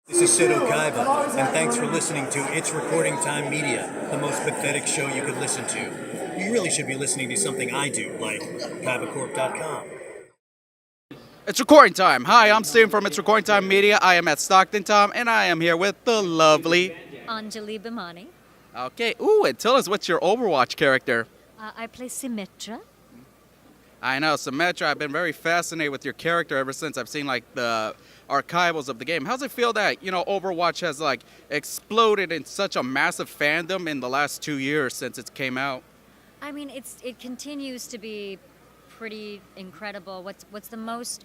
This is Sid Okaiba, and thanks for listening to It's Recording Time Media, the most pathetic show you could listen to. You really should be listening to something I do, like KaibaCorp.com. It's recording time. Hi, I'm Steve from It's Recording Time Media. I am at Stockton Tom, and I am here with the lovely Anjali Bhimani. Okay, ooh, and tell us what's your Overwatch character? I play Symmetra. I know, Symmetra. I've been very fascinated with your character ever since I've seen like the archivals of the game. How's it feel that, Overwatch has like exploded in such a massive fandom in the last 2 years since it came out? I mean, it continues to be pretty incredible. What's the most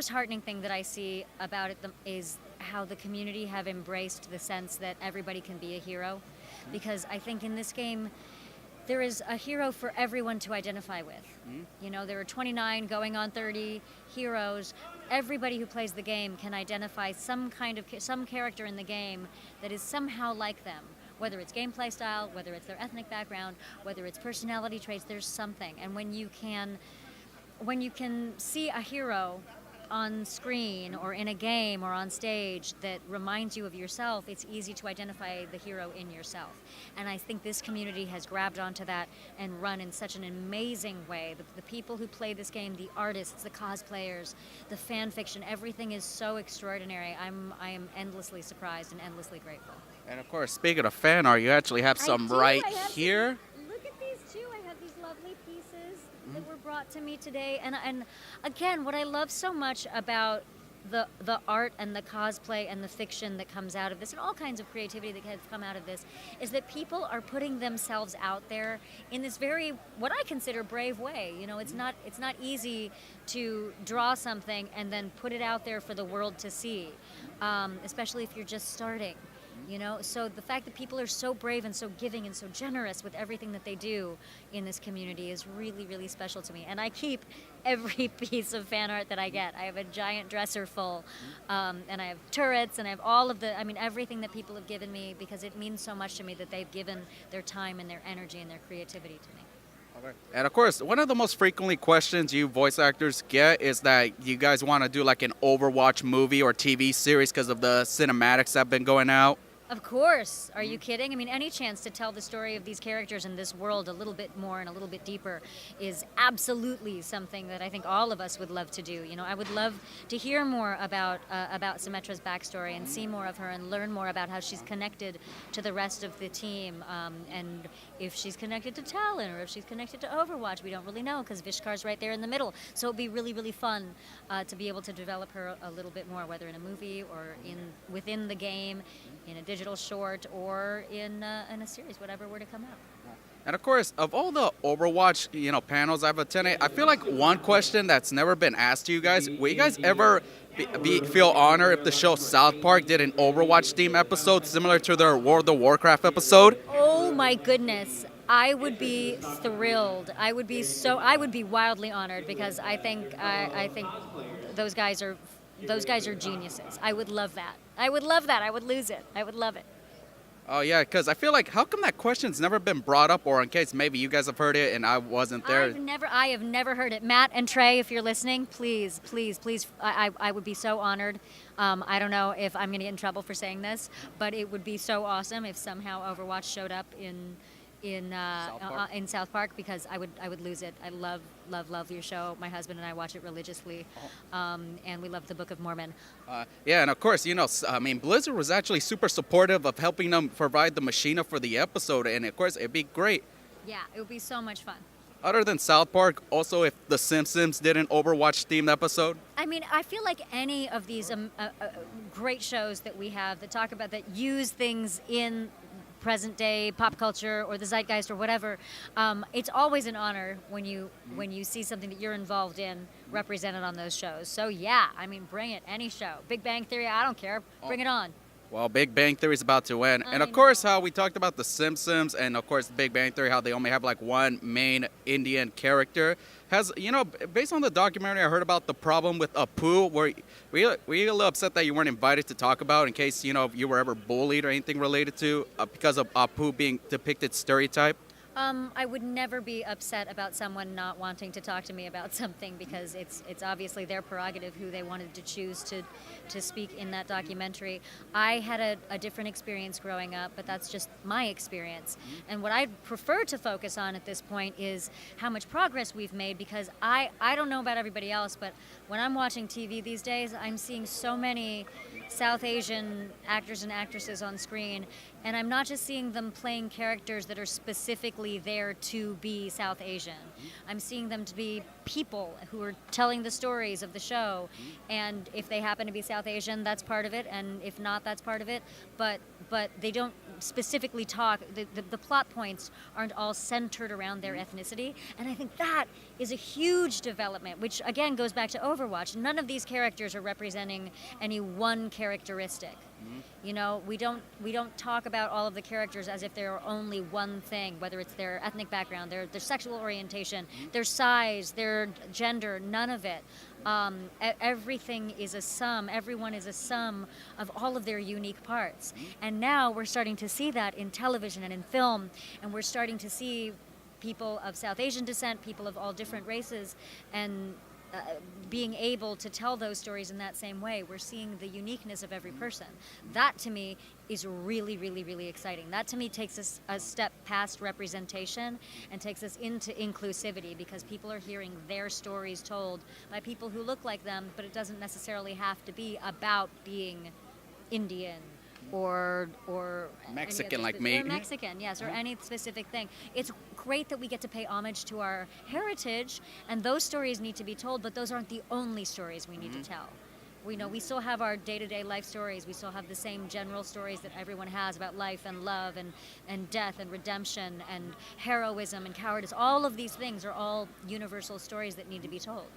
heartening thing that I see about it is how the community have embraced the sense that everybody can be a hero, because I think in this game there is a hero for everyone to identify with. There are 29 going on 30 heroes. Everybody who plays the game can identify some character in the game that is somehow like them. Whether it's gameplay style, whether it's their ethnic background, whether it's personality traits, there's something. And when you can see a hero on screen or in a game or on stage that reminds you of yourself, it's easy to identify the hero in yourself. And I think this community has grabbed onto that and run in such an amazing way. The people who play this game, the artists, the cosplayers, the fan fiction, everything is so extraordinary. I am endlessly surprised and endlessly grateful. And of course, speaking of fan art, you actually have some right here. Look at these two. I have these lovely pieces that were brought to me today. And again, what I love so much about the art and the cosplay and the fiction that comes out of this, and all kinds of creativity that has come out of this, is that people are putting themselves out there in this very, what I consider, brave way. It's not easy to draw something and then put it out there for the world to see, especially if you're just starting. So the fact that people are so brave and so giving and so generous with everything that they do in this community is really, really special to me. And I keep every piece of fan art that I get. I have a giant dresser full, and I have turrets, and I have everything that people have given me, because it means so much to me that they've given their time and their energy and their creativity to me. Okay. And of course, one of the most frequently questions you voice actors get is that you guys want to do like an Overwatch movie or TV series because of the cinematics that have been going out. Of course. Are you kidding? I mean, any chance to tell the story of these characters in this world a little bit more and a little bit deeper is absolutely something that I think all of us would love to do. I would love to hear more about Symmetra's backstory and see more of her and learn more about how she's connected to the rest of the team, and if she's connected to Talon or if she's connected to Overwatch. We don't really know, because Vishkar's right there in the middle. So it'd be really, really fun to be able to develop her a little bit more, whether in a movie or within the game, in a digital short, or in a series, whatever were to come out. And of course, of all the Overwatch, panels I've attended, I feel like one question that's never been asked to you guys: will you guys ever feel honored if the show South Park did an Overwatch theme episode similar to their World of Warcraft episode? Oh my goodness. I would be thrilled. I would be wildly honored, because I think those guys are geniuses. I would love that. I would lose it. I would love it. Oh yeah, because I feel like, how come that question's never been brought up, or in case maybe you guys have heard it and I wasn't there? I have never heard it. Matt and Trey, if you're listening, please, I would be so honored. I don't know if I'm going to get in trouble for saying this, but it would be so awesome if somehow Overwatch showed up in South Park, because I would lose it. I love your show. My husband and I watch it religiously, and we love the Book of Mormon. Yeah, and of course, Blizzard was actually super supportive of helping them provide the machina for the episode, and of course, it'd be great. Yeah, it would be so much fun. Other than South Park, also if The Simpsons did an Overwatch-themed episode? I mean, I feel like any of these great shows that we have that use things in present day pop culture or the zeitgeist or whatever, it's always an honor when you see something that you're involved in represented on those shows. So yeah, I mean, bring it, any show. Big Bang Theory, I don't care, bring it on. Well, Big Bang Theory is about to end. And of course, how we talked about The Simpsons and of course Big Bang Theory, how they only have like one main Indian character. Has, based on the documentary, I heard about the problem with Apu, were you a little upset that you weren't invited to talk about in case, you were ever bullied or anything related to because of Apu being depicted stereotype? I would never be upset about someone not wanting to talk to me about something, because it's obviously their prerogative who they wanted to choose to speak in that documentary. I had a different experience growing up, but that's just my experience. And what I prefer to focus on at this point is how much progress we've made, because I don't know about everybody else, but when I'm watching TV these days, I'm seeing so many South Asian actors and actresses on screen, and I'm not just seeing them playing characters that are specifically there to be South Asian. I'm seeing them to be people who are telling the stories of the show, and if they happen to be South Asian, that's part of it, and if not, that's part of it, but they don't specifically talk, the plot points aren't all centered around their ethnicity, and I think that is a huge development, which again goes back to Overwatch. None of these characters are representing any one characteristic. You know, we don't talk about all of the characters as if they're only one thing, whether it's their ethnic background, their sexual orientation, their size, their gender, none of it. Everything is a sum, everyone is a sum of all of their unique parts. And now we're starting to see that in television and in film, and we're starting to see people of South Asian descent, people of all different races, and being able to tell those stories in that same way. We're seeing the uniqueness of every person. That to me is really, really, really exciting. That to me takes us a step past representation and takes us into inclusivity, because people are hearing their stories told by people who look like them, but it doesn't necessarily have to be about being Indian or Mexican like me. Or Mexican, yes, or any specific thing. It's great that we get to pay homage to our heritage, and those stories need to be told, but those aren't the only stories we need to tell. We know we still have our day-to-day life stories. We still have the same general stories that everyone has about life and love and death and redemption and heroism and cowardice. All of these things are all universal stories that need to be told.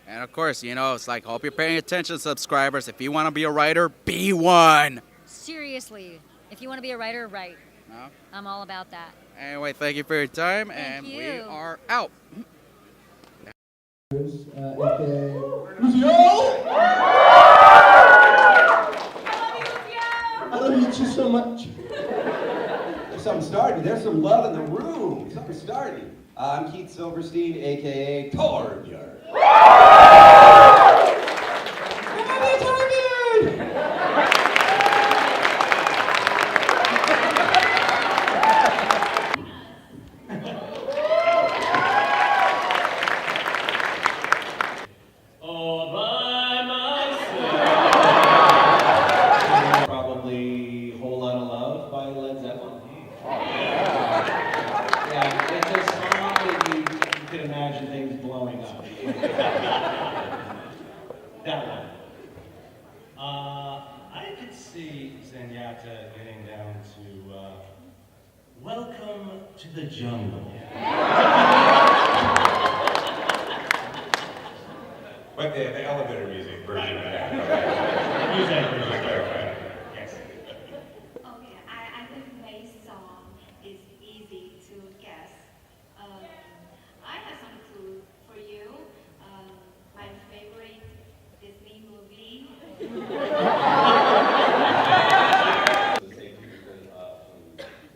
And of course, you know, it's like, hope you're paying attention, subscribers. If you want to be a writer, be one. Seriously, if you want to be a writer, write. No? I'm all about that. Anyway, thank you for your time, Thank you. we are out. I love you two so much. There's something starting. There's some love in the room. Something starting. I'm Keith Silverstein, a.k.a. Torbjörn. That one. I could see Zenyatta getting down to, welcome to the jungle. But the elevator music version of that. Music version. Yes. Okay, I think May's song is easy to guess. I have some clue for you. My favorite Disney movie. The same people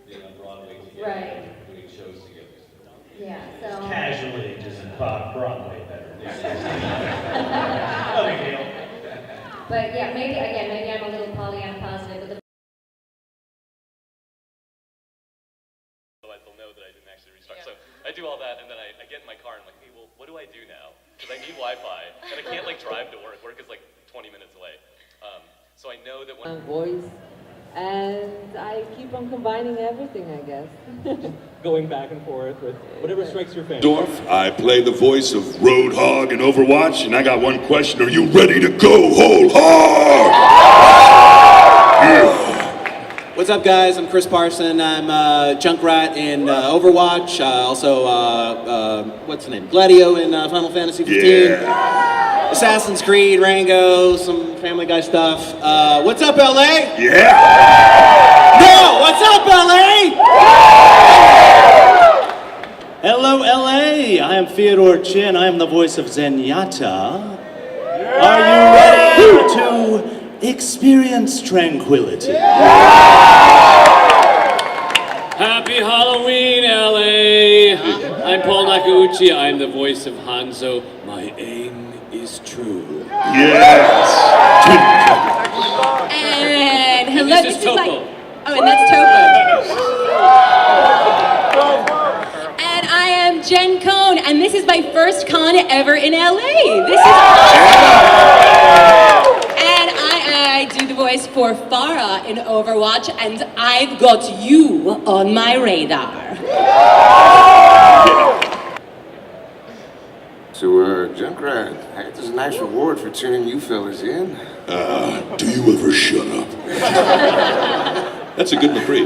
being on Broadway together, Right. doing shows together. Yeah, so. Casually, just Broadway better. No big deal. But yeah, maybe I'm a little Pollyanna positive, but the Otherwise they'll know that I didn't actually restart. So I do all that, and then I get in my car and I'm like, hey, well, what do I do now? Because I need Wi-Fi, and I can't like drive to work. Work is like 20 minutes away. So I know that when voice, and I keep on combining everything, I guess. Going back and forth with whatever strikes your fancy. Dorf, I play the voice of Roadhog in Overwatch, and I got one question. Are you ready to go whole hog? Yeah. What's up, guys? I'm Chris Parson. I'm Junkrat in Overwatch. Also, what's the name? Gladio in Final Fantasy 15. Yeah. Assassin's Creed, Rango, some Family Guy stuff. What's up, LA? Yeah. No! What's up, LA? Hello, LA. I am Fyodor Chin. I am the voice of Zenyatta. Are you ready to experience tranquility? Happy Halloween, LA! I'm Paul Nakauchi. I'm the voice of Hanzo. My aim is true. Yes. And hello, And this is Topo. oh, and that's Topo. And I am Jen Cohn, and this is my first con ever in LA. This is awesome. And I do the voice for Farah in Overwatch, and I've got you on my radar. So, Junkrat, hey, this is a nice reward for tuning you fellas in. Do you ever shut up? That's a good McCree.